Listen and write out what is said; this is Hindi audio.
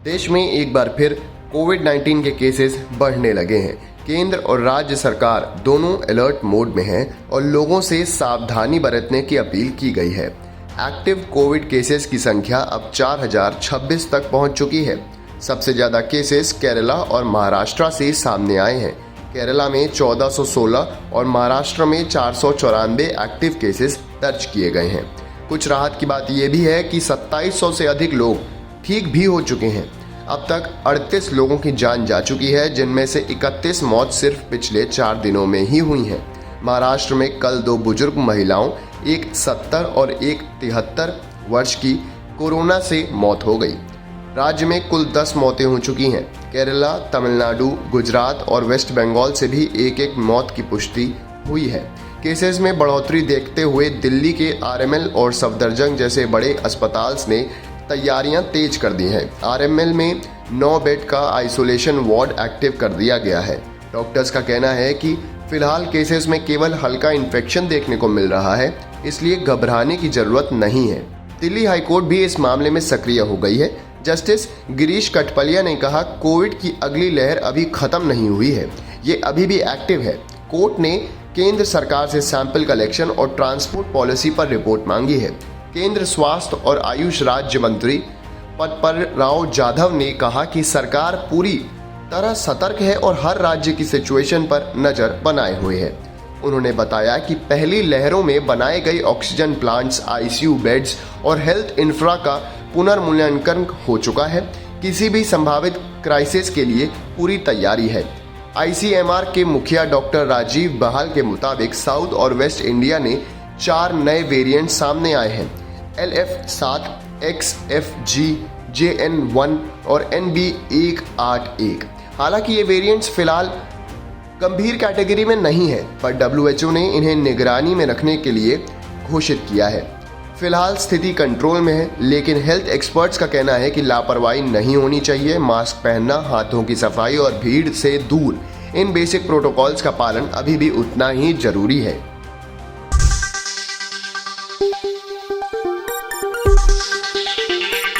देश में एक बार फिर कोविड-19 के केसेस बढ़ने लगे हैं। केंद्र और राज्य सरकार दोनों अलर्ट मोड में हैं और लोगों से सावधानी बरतने की अपील की गई है। एक्टिव कोविड केसेस की संख्या अब 4026 तक पहुंच चुकी है। सबसे ज़्यादा केसेस केरला और महाराष्ट्र से सामने आए हैं। केरला में 1416 और महाराष्ट्र में 494 एक्टिव केसेस दर्ज किए गए हैं। कुछ राहत की बात यह भी है कि 2700 से अधिक लोग ठीक भी हो चुके हैं। अब तक 38 लोगों की जान जा चुकी है, जिनमें से 31 मौत सिर्फ पिछले 4 दिनों में ही हुई हैं। महाराष्ट्र में कल 2 बुजुर्ग महिलाओं, एक 70 और एक 73 वर्ष की कोरोना से मौत हो गई। राज्य में कुल 10 मौतें हो चुकी हैं। केरला, तमिलनाडु, गुजरात और वेस्ट बंगाल से भी एक एक मौत की पुष्टि हुई है। केसेस में बढ़ोतरी देखते हुए दिल्ली के आरएमएल और सफदरजंग जैसे बड़े अस्पताल ने तैयारियां तेज कर दी हैं। आरएमएल में 9 बेड का आइसोलेशन वार्ड एक्टिव कर दिया गया है। डॉक्टर्स का कहना है कि फिलहाल केसेस में केवल हल्का इन्फेक्शन देखने को मिल रहा है, इसलिए घबराने की जरूरत नहीं है। दिल्ली हाईकोर्ट भी इस मामले में सक्रिय हो गई है। जस्टिस गिरीश कठपलिया ने कहा, कोविड की अगली लहर अभी खत्म नहीं हुई है, ये अभी भी एक्टिव है। कोर्ट ने केंद्र सरकार से सैंपल कलेक्शन और ट्रांसपोर्ट पॉलिसी पर रिपोर्ट मांगी है। केंद्र स्वास्थ्य और आयुष राज्य मंत्री पद्मराव जाधव ने कहा कि सरकार पूरी तरह सतर्क है और हर राज्य की सिचुएशन पर नजर बनाए हुए है। उन्होंने बताया कि पहली लहरों में बनाए गए ऑक्सीजन प्लांट्स, आईसीयू बेड्स और हेल्थ इंफ्रा का पुनर्मूल्यांकन हो चुका है। किसी भी संभावित क्राइसिस के लिए पूरी तैयारी है। आईसीएमआर के मुखिया डॉक्टर राजीव बहाल के मुताबिक साउथ और वेस्ट इंडिया ने 4 नए वेरिएंट सामने आए हैं। LF7, XFG, JN1 और NB181। हालांकि ये वेरिएंट्स फिलहाल गंभीर कैटेगरी में नहीं है, पर WHO ने इन्हें निगरानी में रखने के लिए घोषित किया है। फिलहाल स्थिति कंट्रोल में है, लेकिन हेल्थ एक्सपर्ट्स का कहना है कि लापरवाही नहीं होनी चाहिए। मास्क पहनना, हाथों की सफाई और भीड़ से दूर, इन बेसिक प्रोटोकॉल्स का पालन अभी भी उतना ही जरूरी है।